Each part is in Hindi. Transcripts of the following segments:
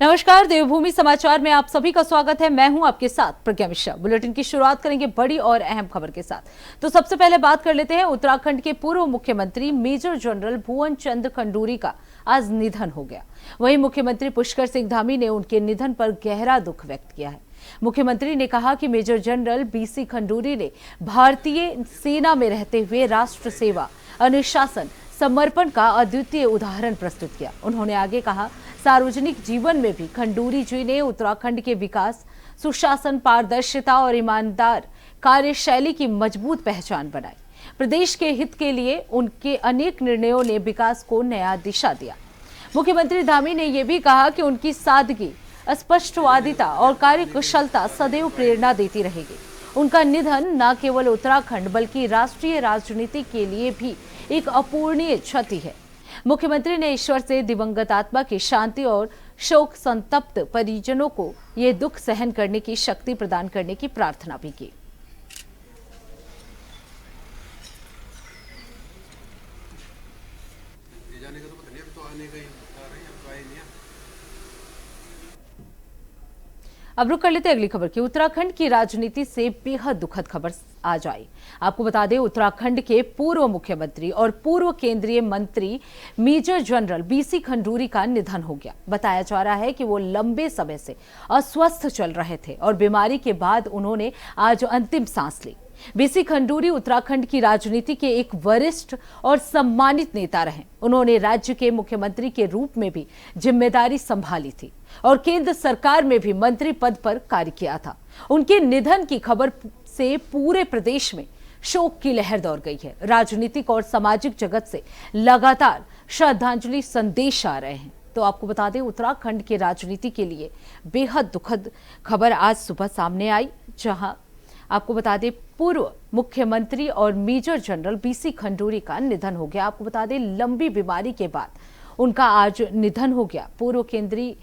नमस्कार, देवभूमि समाचार में आप सभी का स्वागत है। मैं हूं आपके साथ प्रज्ञा मिश्रा। बुलेटिन की शुरुआत करेंगे बड़ी और अहम खबर के साथ। तो सबसे पहले बात कर लेते हैं उत्तराखंड के पूर्व मुख्यमंत्री मेजर जनरल भुवन चंद खंडूरी का आज निधन हो गया। वहीं मुख्यमंत्री पुष्कर सिंह धामी ने उनके निधन पर गहरा दुख व्यक्त किया है। मुख्यमंत्री ने कहा कि मेजर जनरल बीसी खंडूरी ने भारतीय सेना में रहते हुए राष्ट्र सेवा, अनुशासन, समर्पण का अद्वितीय उदाहरण प्रस्तुत किया। उन्होंने आगे कहा, सार्वजनिक जीवन में भी खंडूरी जी ने उत्तराखंड के विकास, सुशासन, पारदर्शिता और ईमानदार कार्यशैली की मजबूत पहचान बनाई। प्रदेश के हित के लिए उनके अनेक निर्णयों ने विकास को नया दिशा दिया। मुख्यमंत्री धामी ने यह भी कहा कि उनकी सादगी, स्पष्टवादिता और कार्यकुशलता सदैव प्रेरणा देती रहेगी। उनका निधन न केवल उत्तराखंड बल्कि राष्ट्रीय राजनीति के लिए भी एक अपूरणीय क्षति है। मुख्यमंत्री ने ईश्वर से दिवंगत आत्मा की शांति और शोक संतप्त परिजनों को ये दुख सहन करने की शक्ति प्रदान करने की प्रार्थना भी की। अब रुक कर लेते हैं अगली खबर की। उत्तराखंड की राजनीति से बेहद दुखद खबर आज आई। आपको बता दें, उत्तराखंड के पूर्व मुख्यमंत्री और पूर्व केंद्रीय मंत्री मेजर जनरल बीसी खंडूरी का निधन हो गया। बताया जा रहा है कि वो लंबे समय से अस्वस्थ चल रहे थे और बीमारी के बाद उन्होंने आज अंतिम सांस ली। बीसी खंडूरी उत्तराखंड की राजनीति के एक वरिष्ठ और सम्मानित नेता रहे। उन्होंने राज्य के मुख्यमंत्री के रूप में भी जिम्मेदारी संभाली थी और केंद्र सरकार में भी मंत्री पद पर कार्य किया था। उनके निधन की खबर से पूरे प्रदेश में शोक की लहर दौड़ गई है। राजनीतिक और सामाजिक जगत से लगातार श्रद्धांजलि संदेश आ रहे हैं। तो आपको बता दें, उत्तराखंड की राजनीति के लिए बेहद दुखद खबर आज सुबह सामने आई, जहां आपको बता दें पूर्व मुख्यमंत्री और मेजर जनरल बीसी खंडूरी का निधन हो गया। आपको बता दें, लंबी बीमारी के बाद उनका आज निधन हो गया। पूर्व केंद्रीय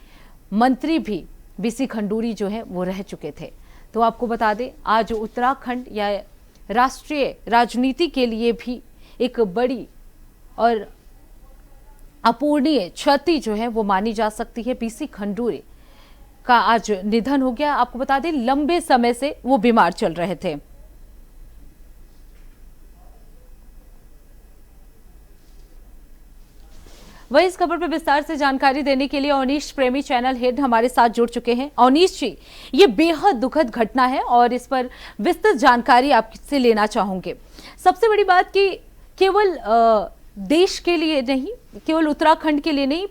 मंत्री भी बीसी खंडूरी जो है वो रह चुके थे। तो आपको बता दें, आज उत्तराखंड या राष्ट्रीय राजनीति के लिए भी एक बड़ी और अपूरणीय क्षति जो है वो मानी जा सकती है। बीसी खंडूरी का आज निधन हो गया। आपको बता दें, लंबे समय से वो बीमार चल रहे थे। वही इस खबर पर विस्तार से जानकारी देने के लिए अवनीश प्रेमी चैनल हेड हमारे साथ जुड़ चुके हैं। अवनीश जी, ये बेहद दुखद घटना है और इस पर विस्तृत जानकारी आपसे लेना चाहूंगे। सबसे बड़ी बात कि केवल देश के लिए नहीं, केवल उत्तराखंड के लिए नहीं,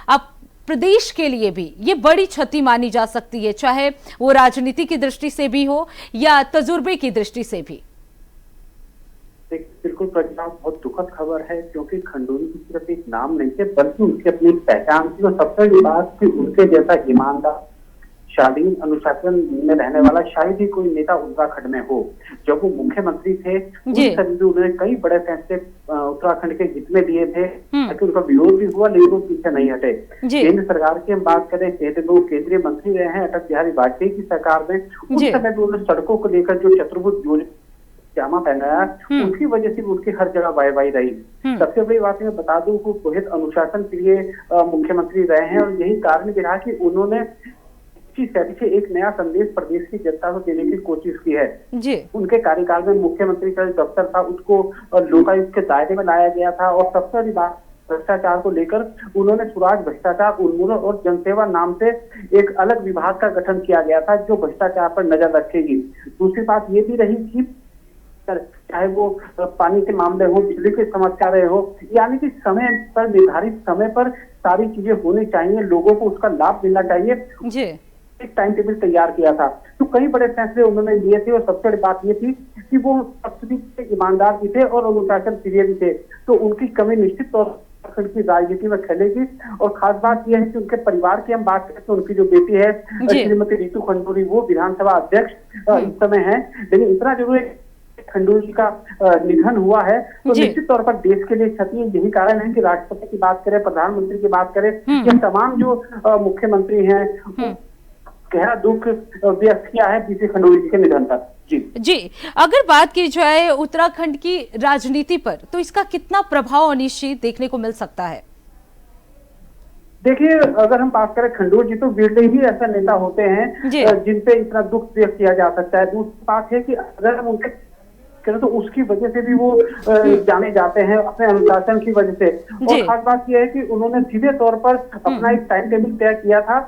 आप प्रदेश के लिए भी ये बड़ी क्षति मानी जा सकती है, चाहे वो राजनीति की दृष्टि से भी हो या तजुर्बे की दृष्टि से भी। बिल्कुल प्रज्ञा, बहुत दुखद खबर है, क्योंकि खंडूरी की सिर्फ एक नाम नहीं है बल्कि उनकी अपनी एक पहचान थी। और सबसे बड़ी बात कि उनके जैसा ईमानदार, शालीन, अनुशासन में रहने वाला शायद ही कोई नेता उत्तराखंड में हो। जब वो मुख्यमंत्री थे उस समय भी उन्होंने कई बड़े फैसले उत्तराखंड के हित में लिए थे, ताकि उनका विरोध भी हुआ लेकिन वो पीछे नहीं हटे। केंद्र सरकार की हम बात करें, केंद्रीय मंत्री रहे हैं अटल बिहारी वाजपेयी की सरकार में। उस समय भी उन्होंने सड़कों को लेकर जो चतुर्भुज योजना जामा पहनाया, उसकी वजह से उनकी हर जगह वाहवाही रही। सबसे बड़ी बात मैं बता दूं, वो बहुत अनुशासन के लिए मुख्यमंत्री रहे हैं और यही कारण भी रहा कि उन्होंने शैली से एक नया संदेश प्रदेश की जनता को देने की कोशिश की है। उनके कार्यकाल में मुख्यमंत्री का जो दफ्तर था उसको लोकायुक्त के दायरे में लाया गया था। और सबसे बड़ी बात, भ्रष्टाचार को लेकर उन्होंने स्वराज भ्रष्टाचार उन्मूलन और जनसेवा नाम से एक अलग विभाग का गठन किया गया था जो भ्रष्टाचार पर नजर रखेगी। दूसरी बात ये भी रही कि चाहे वो पानी के मामले हो, बिजली की समस्या रहे हो, यानी कि समय पर, निर्धारित समय पर सारी चीजें होनी चाहिए, लोगों को उसका लाभ मिलना चाहिए। एक टाइम टेबल तैयार किया था, तो कई बड़े फैसले उन्होंने लिए थे। और सबसे बड़ी बात ये थी कि वो सबसे ईमानदार भी थे और अनुशासन प्रिय भी थे। तो उनकी कमी निश्चित तौर पर की राजनीति में खेलेगी। और खास बात यह है कि उनके परिवार की हम बात करें तो उनकी जो बेटी है श्रीमती रितु खंडूरी, वो विधानसभा अध्यक्ष इस समय है। लेकिन इतना जरूर खंडूरी जी का निधन हुआ है तो निश्चित तौर पर देश के लिए क्षति है। यही कारण है कि राष्ट्रपति की बात करें, प्रधानमंत्री की बात करें, ये तमाम जो मुख्यमंत्री हैं गहरा दुख व्यक्त किया है बीसी खंडूरी जी के निधन पर। जी, अगर बात की जाए उत्तराखंड की राजनीति पर, तो इसका कितना प्रभाव अनिश्चित देखने को मिल सकता है? देखिए, अगर हम बात करें खंडूरी जी, तो वीरले ही ऐसे नेता होते हैं जिन पे इतना दुख व्यक्त किया जा सकता है। दूसरी बात है कि अगर हम उनके करें तो उसकी वजह से भी वो जाने जाते हैं, अपने अनुशासन की वजह से। और खास बात यह है कि उन्होंने सीधे तौर पर अपना एक टाइम टेबल तय किया था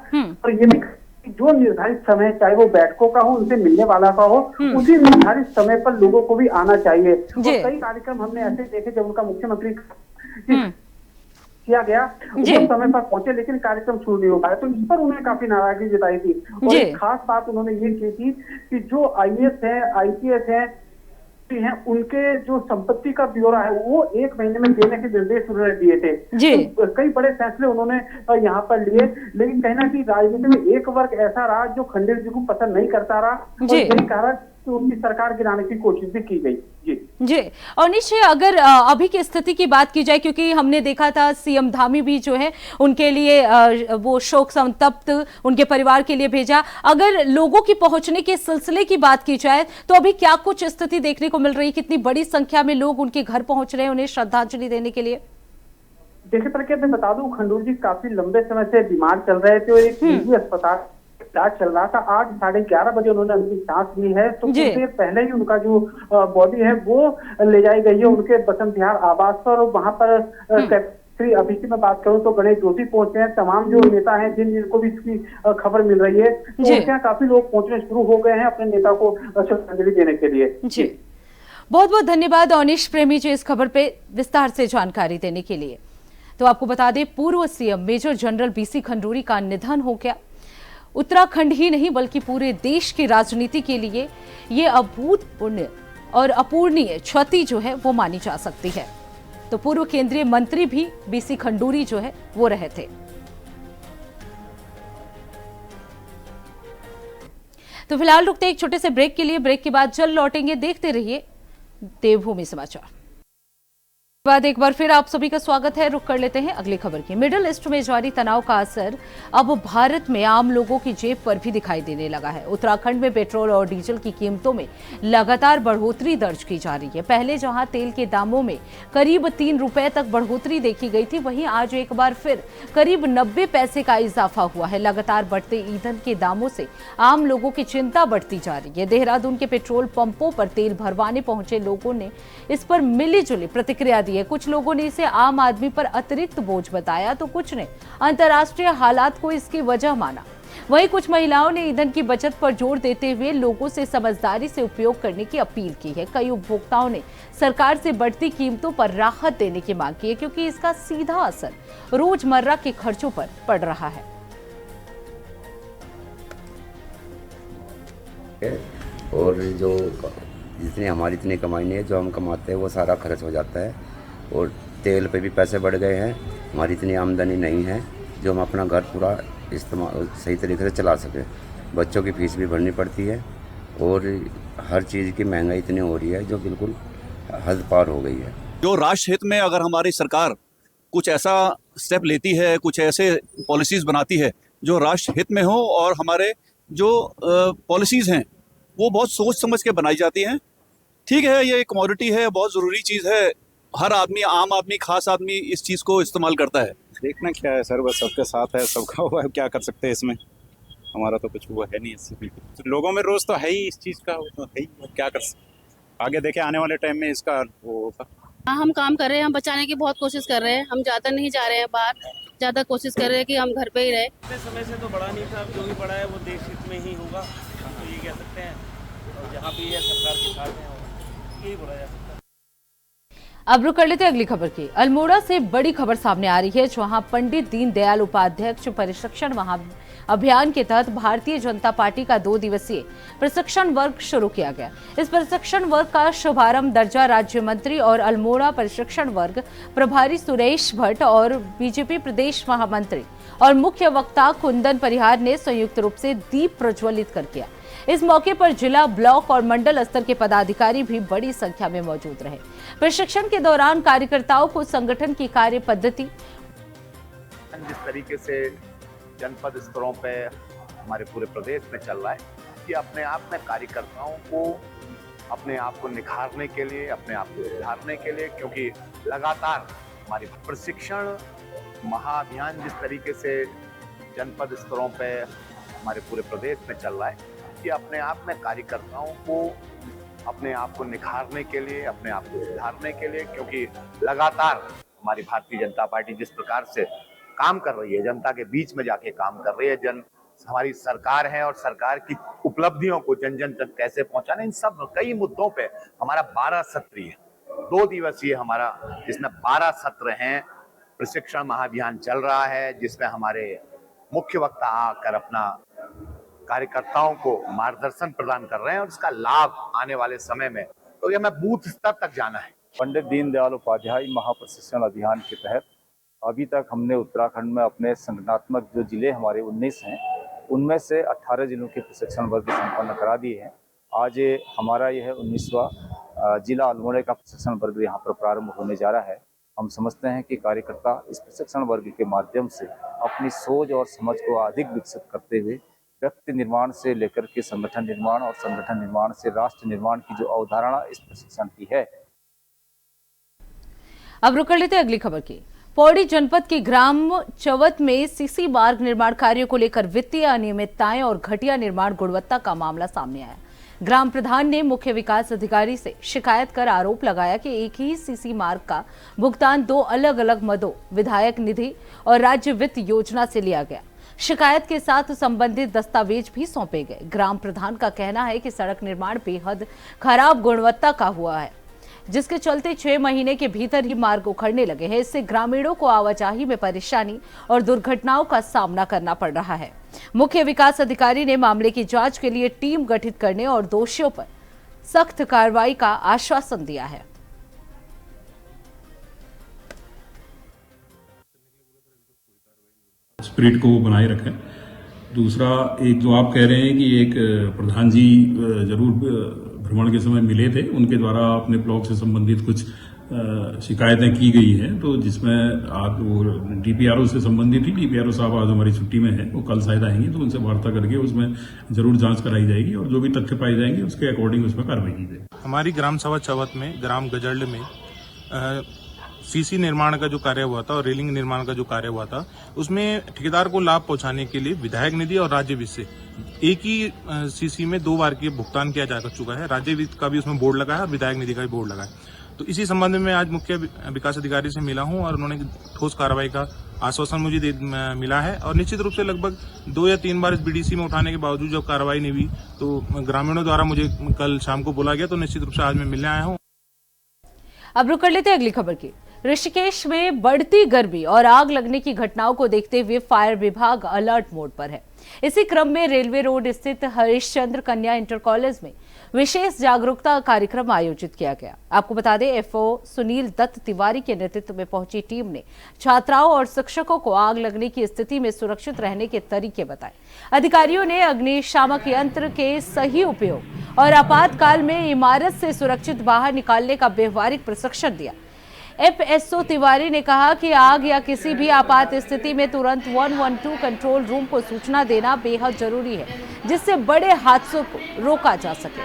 और ये भी जो निर्धारित समय, चाहे वो बैठकों का हो, उनसे मिलने वाला का हो, उसी निर्धारित समय पर लोगों को भी आना चाहिए। और कई कार्यक्रम हमने ऐसे देखे जब उनका मुख्यमंत्री किया गया, वो समय पर पहुंचे लेकिन कार्यक्रम शुरू नहीं हो पाया, तो इस पर उन्होंने काफी नाराजगी जताई थी। और एक खास बात उन्होंने ये की थी कि जो IAS है, IPS है, उनके जो संपत्ति का ब्यौरा है वो 1 महीने में देने के निर्देश उन्होंने दिए थे। तो कई बड़े फैसले उन्होंने यहाँ पर लिए, लेकिन कहीं ना कहीं राजनीति में एक वर्ग ऐसा रहा जो खंडेल जी को पसंद नहीं करता रहा, और यही कारण कि उनकी सरकार गिराने की कोशिश भी की गई। जी, और निश्चय अगर अभी की स्थिति की बात की जाए, क्योंकि हमने देखा था CM धामी भी जो है उनके लिए वो शोक संतप्त उनके परिवार के लिए भेजा। अगर लोगों की पहुंचने के सिलसिले की बात की जाए तो अभी क्या कुछ स्थिति देखने को मिल रही है? कितनी बड़ी संख्या में लोग उनके घर पहुंच रहे हैं उन्हें श्रद्धांजलि देने के लिए? देखिए प्रज्ञा, मैं बता दूं, खंडूरी जी काफी लंबे समय से बीमार चल रहे थे और एक निजी अस्पताल इलाज चल रहा था। आज 11:30 बजे उन्होंने अंतिम सांस ली है, तो कुछ देर पहले ही उनका जो बॉडी है वो ले जाई गई है उनके बसंत विहार आवास पर। वहां पर अभी की मैं बात करूं तो गणेश जोशी पहुंचे हैं, तमाम जो नेता हैं जिनको भी इसकी खबर मिल रही है, तो उनके यहाँ काफी लोग पहुंचने शुरू हो गए हैं अपने नेता को श्रद्धांजलि देने के लिए। जी, बहुत बहुत धन्यवाद अनिश प्रेमी जी इस खबर पे विस्तार से जानकारी देने के लिए। तो आपको बता दें, पूर्व CM major general BC Khanduri का निधन हो गया। उत्तराखंड ही नहीं बल्कि पूरे देश की राजनीति के लिए ये अभूतपूर्व और अपूरणीय क्षति जो है वो मानी जा सकती है। तो पूर्व केंद्रीय मंत्री भी BC खंडूरी जो है वो रहे थे। तो फिलहाल रुकते एक छोटे से ब्रेक के लिए, ब्रेक के बाद जल्द लौटेंगे। देखते रहिए देवभूमि समाचार। बाद एक बार फिर आप सभी का स्वागत है। रुक कर लेते हैं अगली खबर की। मिडिल ईस्ट में जारी तनाव का असर अब भारत में आम लोगों की जेब पर भी दिखाई देने लगा है। उत्तराखंड में पेट्रोल और डीजल की कीमतों में लगातार बढ़ोतरी दर्ज की जा रही है। पहले जहां तेल के दामों में करीब 3 रुपए तक बढ़ोतरी देखी गई थी, वहीं आज एक बार फिर करीब 90 पैसे का इजाफा हुआ है। लगातार बढ़ते ईंधन के दामों से आम लोगों की चिंता बढ़ती जा रही है। देहरादून के पेट्रोल पंपों पर तेल भरवाने पहुंचे लोगों ने इस पर मिलीजुली प्रतिक्रिया दी है। कुछ लोगों ने इसे आम आदमी पर अतिरिक्त बोझ बताया, तो कुछ ने अंतर्राष्ट्रीय हालात को इसकी वजह माना। वहीं कुछ महिलाओं ने ईंधन की बचत पर जोर देते हुए लोगों से समझदारी से उपयोग करने की अपील की है। कई उपभोक्ताओं ने सरकार से बढ़ती कीमतों पर राहत देने की मांग की है, क्योंकि इसका सीधा असर रोजमर्रा के खर्चों पर पड़ रहा है। और जो जितनी हमारी इतनी कमाई नहीं है, जो हम कमाते हैं वो सारा खर्च हो जाता है। और तेल पे भी पैसे बढ़ गए हैं। हमारी इतनी आमदनी नहीं है जो हम अपना घर पूरा इस्तेमाल सही तरीके से चला सकें। बच्चों की फीस भी भरनी पड़ती है और हर चीज़ की महंगाई इतनी हो रही है जो बिल्कुल हद पार हो गई है। जो राष्ट्र हित में अगर हमारी सरकार कुछ ऐसा स्टेप लेती है, कुछ ऐसे पॉलिसीज़ बनाती है जो राष्ट्र हित में हो, और हमारे जो पॉलिसीज़ हैं वो बहुत सोच समझ के बनाई जाती हैं। ठीक है, ये कमोडिटी है, बहुत ज़रूरी चीज़ है। हर आदमी, आम आदमी, खास आदमी इस चीज़ को इस्तेमाल करता है। देखना क्या है सर, बस सबके साथ है, सबका हुआ है, क्या कर सकते हैं इसमें। हमारा तो कुछ हुआ है नहीं इससे। तो लोगों में रोज़ तो है ही इस चीज़ का, तो है ही, क्या कर सकते। आगे देखे आने वाले टाइम में इसका वो होगा। हाँ, हम काम कर रहे हैं, हम बचाने की बहुत कोशिश कर रहे हैं। हम ज़्यादा नहीं जा रहे हैं बाहर, ज़्यादा कोशिश कर रहे हैं कि हम घर पे ही रहे। इतने समय से तो बढ़ा नहीं था, जो भी बढ़ा है वो देश हित में ही होगा, तो ये कह सकते हैं। और जहाँ भी है सरकार के साथ में यही बोला जा सकता है। अब रुक कर लेते हैं अगली खबर की। अल्मोड़ा से बड़ी खबर सामने आ रही है, जहां पंडित दीनदयाल उपाध्याय प्रशिक्षण अभियान के तहत भारतीय जनता पार्टी का 2 दिवसीय प्रशिक्षण वर्ग शुरू किया गया। इस प्रशिक्षण वर्ग का शुभारंभ दर्जा राज्य मंत्री और अल्मोड़ा प्रशिक्षण वर्ग प्रभारी सुरेश भट्ट और बीजेपी प्रदेश महामंत्री और मुख्य वक्ता कुंदन परिहार ने संयुक्त रूप से दीप प्रज्वलित कर किया। इस मौके पर जिला, ब्लॉक और मंडल स्तर के पदाधिकारी भी बड़ी संख्या में मौजूद रहे। प्रशिक्षण के दौरान कार्यकर्ताओं को संगठन की कार्य पद्धति, जिस तरीके से जनपद स्तरों पे हमारे पूरे प्रदेश में चल रहा है, ये अपने आप में कार्यकर्ताओं को अपने आप को निखारने के लिए, अपने आप को सुधारने के लिए, क्योंकि लगातार हमारी प्रशिक्षण महाअभियान जिस तरीके से जनपद स्तरों पे हमारे पूरे प्रदेश में चल रहा है, ये अपने आप में कार्यकर्ताओं को अपने आप को निखारने के लिए, अपने आप को सुधारने के लिए, क्योंकि लगातार हमारी भारतीय जनता पार्टी जिस प्रकार से काम कर रही है, जनता के बीच में जाके काम कर रही है, हमारी सरकार है और सरकार की उपलब्धियों को जन जन तक कैसे पहुंचाना, इन सब कई मुद्दों पे हमारा 12 सत्र है, 2 दिवसीय हमारा, जिसमें 12 सत्र हैं, प्रशिक्षण महाअभियान चल रहा है, जिसमें हमारे मुख्य वक्ता आकर अपना कार्यकर्ताओं को मार्गदर्शन प्रदान कर रहे हैं और इसका लाभ आने वाले समय में तो ये हमें बूथ स्तर तक जाना है। पंडित दीनदयाल उपाध्याय महाप्रशिक्षण अभियान के तहत अभी तक हमने उत्तराखंड में अपने संगठनात्मक जो जिले हमारे 19 हैं, उनमें से 18 जिलों के प्रशिक्षण वर्ग संपन्न करा दिए हैं। आज हमारा यह 19वां जिला अल्मोड़ा का प्रशिक्षण वर्ग यहाँ पर प्रारंभ होने जा रहा है। हम समझते हैं कि कार्यकर्ता इस प्रशिक्षण वर्ग के माध्यम से अपनी सोच और समझ को अधिक विकसित करते हुए व्यक्ति निर्माण से लेकर के संगठन निर्माण और संगठन निर्माण से राष्ट्र निर्माण की जो अवधारणा इस प्रशिक्षण की है। अब रुक कर लेते हैं अगली खबर की। पौड़ी जनपद के ग्राम चवत में सीसी मार्ग निर्माण कार्यों को लेकर वित्तीय अनियमितताएं और घटिया निर्माण गुणवत्ता का मामला सामने आया। ग्राम प्रधान ने मुख्य विकास अधिकारी से शिकायत कर आरोप लगाया कि एक ही सीसी मार्ग का भुगतान 2 अलग अलग मदों, विधायक निधि और राज्य वित्त योजना से लिया गया। शिकायत के साथ संबंधित दस्तावेज भी सौंपे गए। ग्राम प्रधान का कहना है कि सड़क निर्माण बेहद खराब गुणवत्ता का हुआ है, जिसके चलते 6 महीने के भीतर ही मार्ग उखड़ने लगे हैं। इससे ग्रामीणों को आवाजाही में परेशानी और दुर्घटनाओं का सामना करना पड़ रहा है। मुख्य विकास अधिकारी ने मामले की जांच के लिए टीम गठित करने और दोषियों पर सख्त कार्रवाई का आश्वासन दिया है। स्पिरिट को बनाए रखें। दूसरा, एक जो आप कह रहे हैं कि एक प्रधान जी जरूर भ्रमण के समय मिले थे, उनके द्वारा अपने ब्लॉक से संबंधित कुछ शिकायतें की गई हैं, तो जिसमें आज वो डीपीआरओ से संबंधित थी। डीपीआरओ साहब आज हमारी छुट्टी में है, वो कल शायद आएंगे, तो उनसे वार्ता करके उसमें जरूर जांच कराई जाएगी और जो भी तथ्य पाए जाएंगे उसके अकॉर्डिंग उसमें कार्रवाई की जाएगी। हमारी ग्राम सभा चवत में, ग्राम गजल्ड में सीसी निर्माण का जो कार्य हुआ था और रेलिंग निर्माण का जो कार्य हुआ था, उसमें ठेकेदार को लाभ पहुंचाने के लिए विधायक निधि और राज्य वित्त से एक ही सीसी में 2 बार के भुगतान किया जा चुका है। राज्य वित्त का भी उसमें बोर्ड लगा है और विधायक निधि का भी बोर्ड लगा है। तो इसी संबंध में आज मुख्य विकास अधिकारी से मिला हूं और उन्होंने ठोस कार्रवाई का आश्वासन मुझे मिला है और निश्चित रूप से लगभग 2 या 3 बार इस बीडीसी में उठाने के बावजूद जब कार्रवाई नहीं हुई तो ग्रामीणों द्वारा मुझे कल शाम को बोला गया, तो निश्चित रूप से आज मैं मिलने आया हूँ। अब रुक कर लेते हैं अगली खबर की। ऋषिकेश में बढ़ती गर्मी और आग लगने की घटनाओं को देखते हुए फायर विभाग अलर्ट मोड पर है। इसी क्रम में रेलवे रोड स्थित हरिश्चंद्र कन्या इंटर कॉलेज में विशेष जागरूकता कार्यक्रम आयोजित किया गया। आपको बता दें, एफओ सुनील दत्त तिवारी के नेतृत्व में पहुंची टीम ने छात्राओं और शिक्षकों को आग लगने की स्थिति में सुरक्षित रहने के तरीके बताए। अधिकारियों ने अग्निशामक यंत्र के सही उपयोग और आपातकाल में इमारत से सुरक्षित बाहर निकालने का व्यवहारिक प्रशिक्षण दिया। एफएसओ तिवारी ने कहा कि आग या किसी भी आपात स्थिति में तुरंत 112 कंट्रोल रूम को सूचना देना बेहद जरूरी है, जिससे बड़े हादसों को रोका जा सके।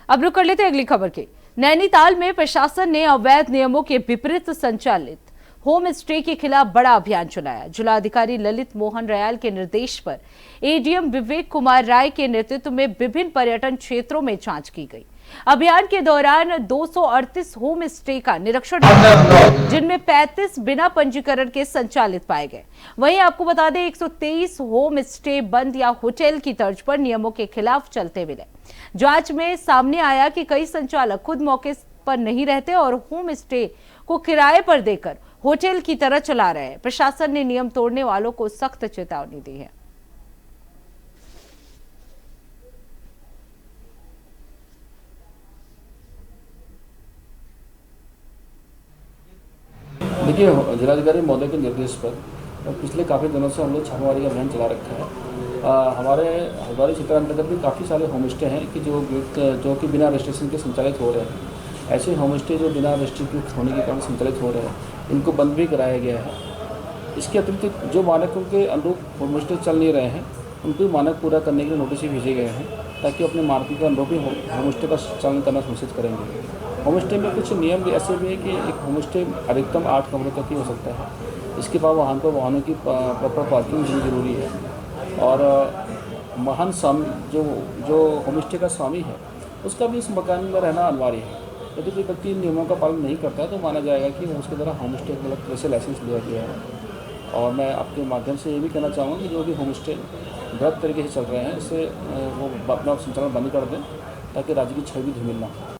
अब रुक कर लेते अगली खबर की। नैनीताल में प्रशासन ने अवैध नियमों के विपरीत संचालित होम स्टे के खिलाफ बड़ा अभियान चलाया। जिलाधिकारी ललित मोहन रयाल के निर्देश पर एडीएम विवेक कुमार राय के नेतृत्व में विभिन्न पर्यटन क्षेत्रों में जांच की गई। अभियान के दौरान 238 होम स्टे का निरीक्षण किया, जिनमें 35 बिना पंजीकरण के संचालित पाए गए। वहीं आपको बता दें, 123 होम स्टे बंद या होटल की तर्ज पर नियमों के खिलाफ चलते मिले। जांच में सामने आया कि कई संचालक खुद मौके पर नहीं रहते और होम स्टे को किराए पर देकर होटल की तरह चला रहे हैं। प्रशासन ने नियम तोड़ने वालों को सख्त चेतावनी दी है। देखिए, जिलाधिकारी महोदय के निर्देश पर पिछले काफ़ी दिनों से हम लोग छापेमारी अभियान चला रखा है। हमारे हल्द्वानी क्षेत्र अंतर्गत भी काफ़ी सारे होम स्टे हैं कि जो कि बिना रजिस्ट्रेशन के संचालित हो रहे हैं। ऐसे होम स्टे जो बिना रेस्ट्रिक्टेड होने के कारण संचालित हो रहे हैं, इनको बंद भी कराया गया है। इसके अतिरिक्त जो मानकों के अनुरूप होम स्टे चल नहीं रहे हैं, उनको मानक पूरा करने के लिए नोटिस भी भेजे गए हैं, ताकि अपने मानकों के अनुरूप ही होम स्टे का चलन करना सुनिश्चित करेंगे। होम स्टे में कुछ नियम भी ऐसे भी है कि एक होम स्टे अधिकतम 8 कमरों तक ही हो सकता है। इसके बाद वाहनों की प्रॉपर पार्किंग भी जरूरी है। और वाहन स्वामी जो होम स्टे का स्वामी है, उसका भी इस मकान में रहना अनिवार्य है। यदि कोई व्यक्ति नियमों का पालन नहीं करता है तो माना जाएगा कि उसके द्वारा होम स्टे गलत तरह से लाइसेंस लिया गया है। और मैं आपके माध्यम से ये भी कहना चाहूँगा कि जो भी होम स्टे गलत तरीके से चल रहे हैं, इससे वो अपना संचालन बंद कर दें, ताकि राज्य की छवि धूमिल ना हो।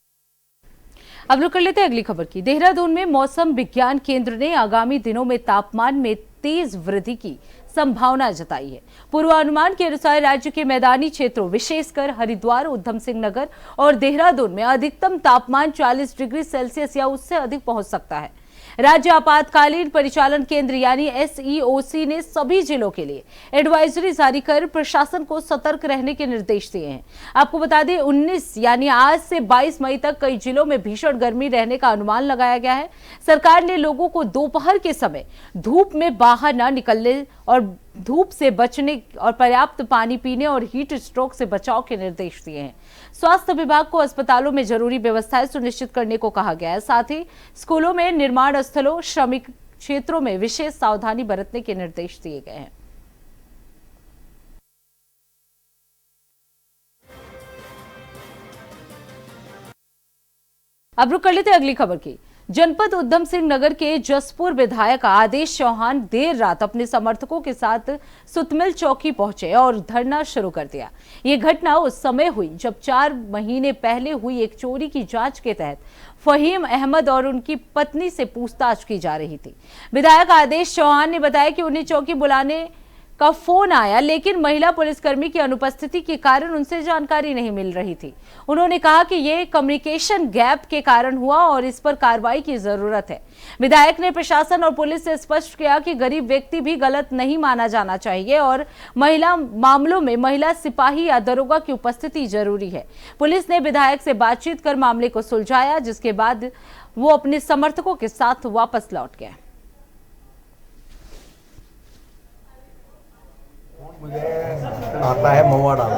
अब रुक कर लेते हैं अगली खबर की। देहरादून में मौसम विज्ञान केंद्र ने आगामी दिनों में तापमान में तेज वृद्धि की संभावना जताई है। पूर्वानुमान के अनुसार राज्य के मैदानी क्षेत्रों विशेषकर हरिद्वार, उधम सिंह नगर और देहरादून में अधिकतम तापमान 40 डिग्री सेल्सियस या उससे अधिक पहुंच सकता है। राज्य आपातकालीन परिचालन केंद्र यानी SEOC ने सभी जिलों के लिए एडवाइजरी जारी कर प्रशासन को सतर्क रहने के निर्देश दिए हैं। आपको बता दें 19 यानी आज से 22 मई तक कई जिलों में भीषण गर्मी रहने का अनुमान लगाया गया है। सरकार ने लोगों को दोपहर के समय धूप में बाहर न निकलने और धूप से बचने और पर्याप्त पानी पीने और हीट स्ट्रोक से बचाव के निर्देश दिए हैं। स्वास्थ्य विभाग को अस्पतालों में जरूरी व्यवस्थाएं सुनिश्चित करने को कहा गया है। साथ ही स्कूलों में, निर्माण स्थलों, श्रमिक क्षेत्रों में विशेष सावधानी बरतने के निर्देश दिए गए हैं। अब रुक कर लेते अगली खबर की। जनपद उधम सिंह नगर के जसपुर विधायक आदेश चौहान देर रात अपने समर्थकों के साथ सुतमिल चौकी पहुंचे और धरना शुरू कर दिया। ये घटना उस समय हुई जब 4 महीने पहले हुई एक चोरी की जांच के तहत फहीम अहमद और उनकी पत्नी से पूछताछ की जा रही थी। विधायक आदेश चौहान ने बताया कि उन्हें चौकी बुलाने का फोन आया, लेकिन महिला पुलिसकर्मी की अनुपस्थिति के कारण उनसे जानकारी नहीं मिल रही थी। उन्होंने कहा कि यह कम्युनिकेशन गैप के कारण हुआ और इस पर कार्रवाई की जरूरत है। विधायक ने प्रशासन और पुलिस से स्पष्ट किया कि गरीब व्यक्ति भी गलत नहीं माना जाना चाहिए और महिला मामलों में महिला सिपाही या दरोगा की उपस्थिति जरूरी है। पुलिस ने विधायक से बातचीत कर मामले को सुलझाया, जिसके बाद वो अपने समर्थकों के साथ वापस लौट गए। मुझे आता है महुआ डाल,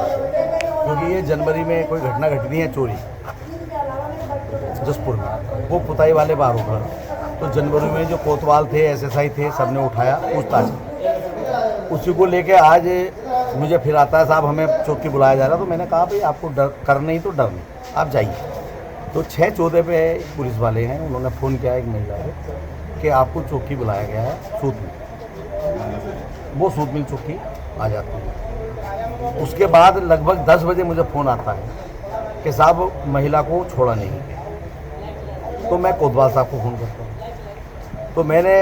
क्योंकि ये जनवरी में कोई घटना घटनी है चोरी जसपुर में, वो पुताई वाले बार होगा। तो जनवरी में जो कोतवाल थे, SSI थे, सबने उठाया पूछताछ। उसी को लेके आज मुझे फिर आता है साहब हमें चौकी बुलाया जा रहा। तो मैंने कहा भाई आपको डर कर नहीं तो डर नहीं, आप जाइए। तो 6-14 पे पुलिस वाले हैं, उन्होंने फ़ोन किया एक महिला को कि आपको चौकी बुलाया गया है सूत मिल। वो सूत मिल चौकी आ जाती है। उसके बाद लगभग 10 बजे मुझे फ़ोन आता है कि साहब महिला को छोड़ा नहीं। तो मैं कोतवाल साहब को फ़ोन करता हूँ। तो मैंने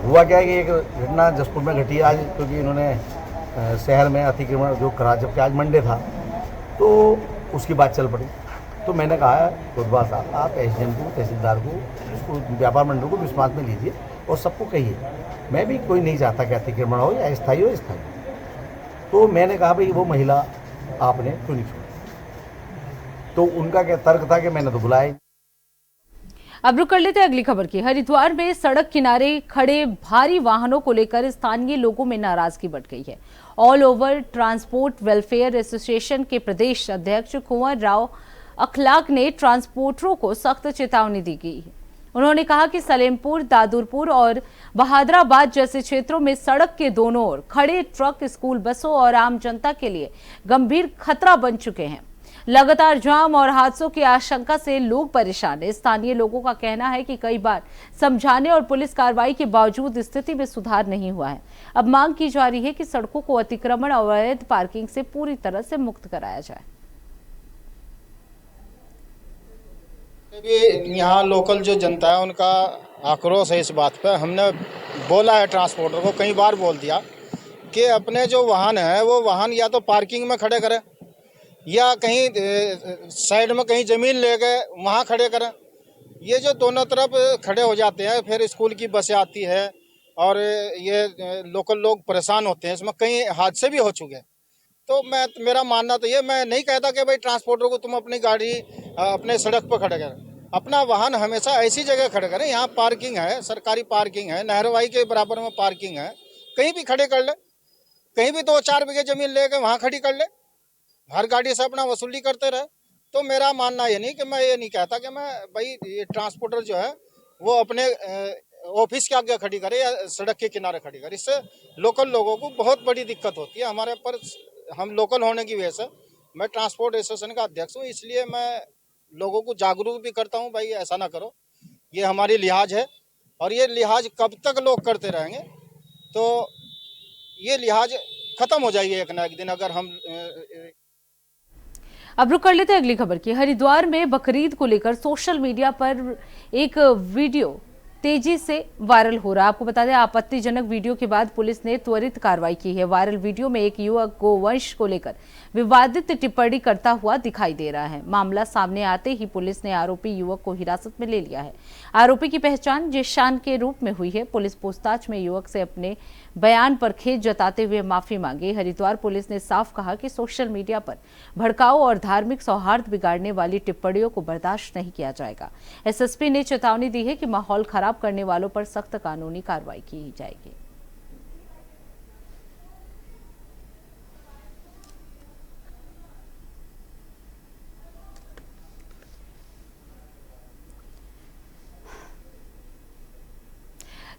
हुआ क्या है कि एक घटना जसपुर में घटी आज, क्योंकि इन्होंने शहर में अतिक्रमण जो करा, जबकि आज मंडे था, तो उसकी बात चल पड़ी। तो मैंने कहा कोतवाल साहब आप SDM को, तहसीलदार को, व्यापार मंडल को विश्वास में लीजिए और सबको कहिए। मैं भी कोई नहीं चाहता कि अतिक्रमण हो या स्थायी हो स्थायी। तो मैंने कहा भाई वो महिला आपने क्यों नहीं छोड़ी? तो उनका क्या तर्क था कि मैंने तो बुलाया। अब रुक कर लेते हैं अगली खबर की। हरिद्वार में सड़क किनारे खड़े भारी वाहनों को लेकर स्थानीय लोगों में नाराजगी बढ़ गई है। All over transport welfare association के प्रदेश अध्यक्ष कुंवर राव अखलाक ने ट्रांसपोर्टरों को सख्त चेतावनी दी गई है। उन्होंने कहा कि सलेमपुर, दादुरपुर और बहादुराबाद जैसे क्षेत्रों में सड़क के दोनों ओर खड़े ट्रक स्कूल बसों और आम जनता के लिए गंभीर खतरा बन चुके हैं। लगातार जाम और हादसों की आशंका से लोग परेशान हैं। स्थानीय लोगों का कहना है कि कई बार समझाने और पुलिस कार्रवाई के बावजूद स्थिति में सुधार नहीं हुआ है। अब मांग की जा रही है कि सड़कों को अतिक्रमण और अवैध पार्किंग से पूरी तरह से मुक्त कराया जाए। भी यहाँ लोकल जो जनता है उनका आक्रोश है इस बात पे। हमने बोला है ट्रांसपोर्टर को, कई बार बोल दिया कि अपने जो वाहन है वो वाहन या तो पार्किंग में खड़े करें या कहीं साइड में कहीं ज़मीन ले गए वहाँ खड़े करें। ये जो दोनों तरफ खड़े हो जाते हैं, फिर स्कूल की बसें आती है और ये लोकल लोग परेशान होते हैं। इसमें कई हादसे भी हो चुके हैं। तो मेरा मानना तो ये, मैं नहीं कहता कि भाई ट्रांसपोर्टर को तुम अपनी गाड़ी अपने सड़क पर खड़े करें, अपना वाहन हमेशा ऐसी जगह खड़े करें, यहाँ पार्किंग है, सरकारी पार्किंग है, नहरवाई के बराबर में पार्किंग है, कहीं भी खड़े कर ले, कहीं भी 2-4 बीघे जमीन लेके वहाँ खड़ी कर ले, हर गाड़ी से अपना वसूली करते रहे। तो मेरा मानना ये नहीं कि मैं ये नहीं कहता कि मैं भाई ये ट्रांसपोर्टर जो है वो अपने ऑफिस के आगे खड़ी करे या सड़क के किनारे खड़ी करे। इससे लोकल लोगों को बहुत बड़ी दिक्कत होती है। हमारे पर हम लोकल होने की वजह से, मैं ट्रांसपोर्ट एसोसिएशन का अध्यक्ष हूँ, इसलिए मैं लोगों को जागरूक भी करता हूँ, भाई ऐसा ना करो, ये हमारी लिहाज है और ये लिहाज कब तक लोग करते रहेंगे तो ये लिहाज खत्म हो जाएगी एक ना एक दिन। अगर हम अब रुक कर लेते हैं अगली खबर की। हरिद्वार में बकरीद को लेकर सोशल मीडिया पर एक वीडियो तेजी से वायरल हो रहा है। आपको बता दें, आपत्तिजनक वीडियो के बाद पुलिस ने त्वरित कार्रवाई की है। वायरल वीडियो में एक युवक गोवंश को लेकर विवादित टिप्पणी करता हुआ दिखाई दे रहा है। मामला सामने आते ही पुलिस ने आरोपी युवक को हिरासत में ले लिया है। आरोपी की पहचान जिशान के रूप में हुई है। पुलिस पूछताछ में युवक से अपने बयान पर खेद जताते हुए माफी मांगी। हरिद्वार पुलिस ने साफ कहा कि सोशल मीडिया पर भड़काऊ और धार्मिक सौहार्द बिगाड़ने वाली टिप्पणियों को बर्दाश्त नहीं किया जाएगा। एसएसपी ने चेतावनी दी है कि माहौल खराब करने वालों पर सख्त कानूनी कार्रवाई की जाएगी।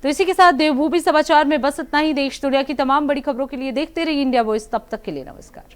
तो इसी के साथ देवभूमि समाचार में बस इतना ही। देश दुनिया की तमाम बड़ी खबरों के लिए देखते रहिए इंडिया वॉइस। तब तक के लिए नमस्कार।